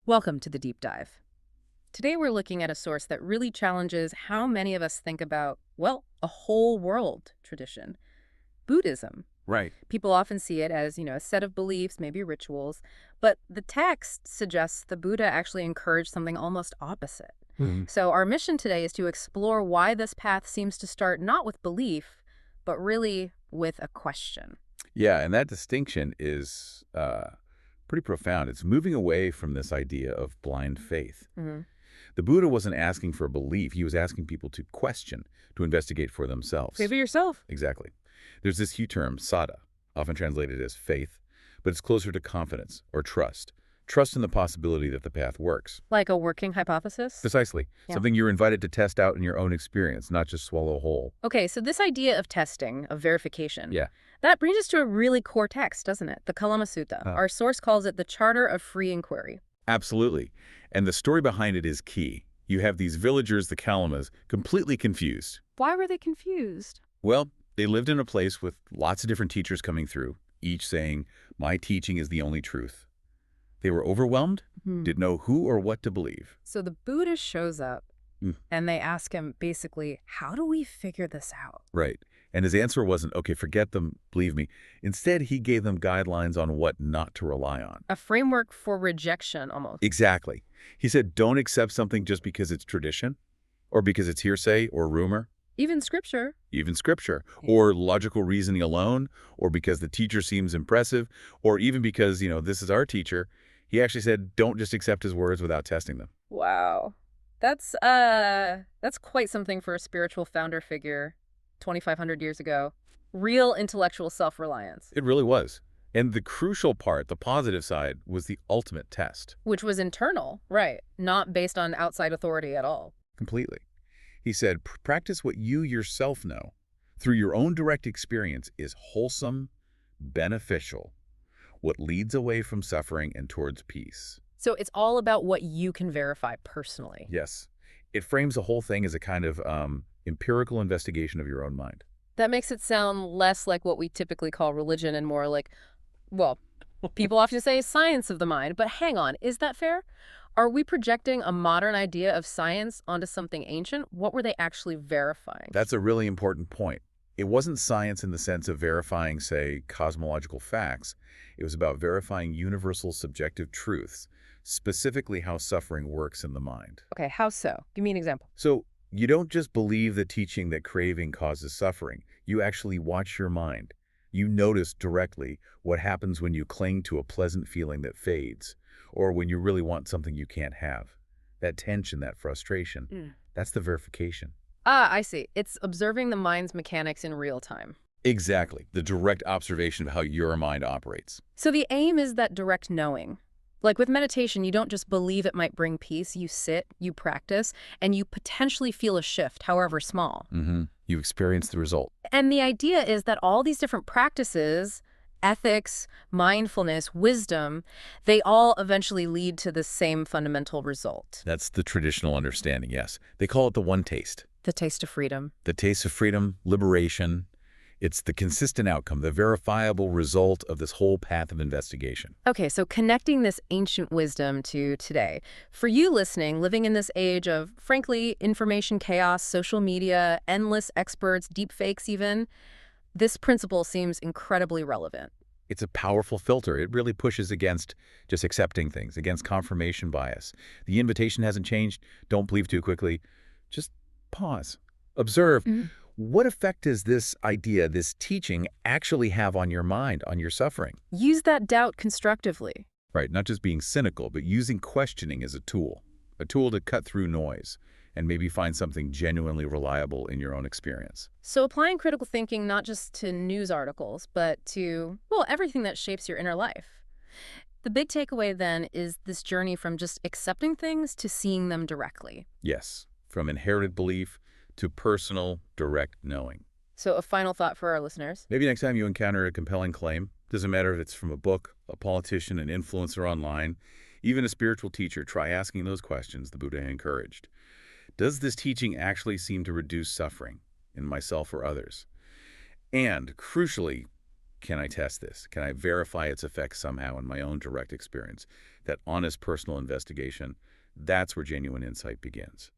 Welcome to the deep dive. Today we're looking at a source that really challenges how many of us think about, well, a whole world tradition, Buddhism. Right. People often see it as, a set of beliefs, maybe rituals, but the text suggests the Buddha actually encouraged something almost opposite. Mhm. So our mission today is to explore why this path seems to start not with belief, but really with a question. Yeah, and that distinction is pretty profound. It's moving away from this idea of blind faith. Hmm. The Buddha wasn't asking for belief. He was asking people to question, to investigate for themselves. Favor yourself. Exactly. There's this huge term, sada, often translated as faith, but it's closer to confidence or trust. Trust in the possibility that the path works. Like a working hypothesis? Precisely. Yeah. Something you're invited to test out in your own experience, not just swallow whole. Okay, so this idea of testing, of verification, Yeah. that brings us to a really core text, doesn't it? The Kalama Sutta. Huh. Our source calls it the Charter of Free Inquiry. Absolutely. And the story behind it is key. You have these villagers, the Kalamas, completely confused. Why were they confused? Well, they lived in a place with lots of different teachers coming through, each saying, "My teaching is the only truth." They were overwhelmed, didn't know who or what to believe. So the Buddha shows up, Mm. and they ask him, basically, how do we figure this out? Right. And his answer wasn't, okay, forget them, believe me. Instead, he gave them guidelines on what not to rely on. A framework for rejection, almost. Exactly. He said, don't accept something just because it's tradition, or because it's hearsay or rumor. Even scripture. Even scripture, or logical reasoning alone, or because the teacher seems impressive, or even because, this is our teacher. He actually said, don't just accept his words without testing them. Wow. That's quite something for a spiritual founder figure 2,500 years ago. Real intellectual self-reliance. It really was. And the crucial part, the positive side, was the ultimate test. Which was internal, right? Not based on outside authority at all. Completely. He said, practice what you yourself know through your own direct experience is wholesome, beneficial, what leads away from suffering and towards peace. So it's all about what you can verify personally. Yes. It frames the whole thing as a kind of empirical investigation of your own mind. That makes it sound less like what we typically call religion and more like, well, people often say science of the mind, but hang on, is that fair? Are we projecting a modern idea of science onto something ancient? What were they actually verifying? That's a really important point. It wasn't science in the sense of verifying, say, cosmological facts. It was about verifying universal subjective truths, specifically how suffering works in the mind. Okay, how so? Give me an example. So you don't just believe the teaching that craving causes suffering. You actually watch your mind. You notice directly what happens when you cling to a pleasant feeling that fades, or when you really want something you can't have. That tension, that frustration, that's the verification. Ah, I see. It's observing the mind's mechanics in real time. Exactly. The direct observation of how your mind operates. So the aim is that direct knowing. Like with meditation, you don't just believe it might bring peace. You sit, you practice, and you potentially feel a shift, however small. You experience the result. And the idea is that all these different practices, ethics, mindfulness, wisdom, they all eventually lead to the same fundamental result. That's the traditional understanding, yes. They call it the one taste. The taste of freedom. The taste of freedom, liberation. It's the consistent outcome, the verifiable result of this whole path of investigation. Okay, so connecting this ancient wisdom to today. For you listening, living in this age of, frankly, information chaos, social media, endless experts, deep fakes even, this principle seems incredibly relevant. It's a powerful filter. It really pushes against just accepting things, against confirmation bias. The invitation hasn't changed. Don't believe too quickly. Just pause. Observe. What effect does this idea, this teaching, actually have on your mind, on your suffering? Use that doubt constructively. Right, not just being cynical, but using questioning as a tool to cut through noise and maybe find something genuinely reliable in your own experience. So applying critical thinking not just to news articles, but to, well, everything that shapes your inner life. The big takeaway then is this journey from just accepting things to seeing them directly. Yes, from inherited belief to personal, direct knowing. So a final thought for our listeners. Maybe next time you encounter a compelling claim, doesn't matter if it's from a book, a politician, an influencer online, even a spiritual teacher, try asking those questions the Buddha encouraged. Does this teaching actually seem to reduce suffering in myself or others? And, crucially, Can I test this? Can I verify its effects somehow in my own direct experience? That honest personal investigation, that's where genuine insight begins.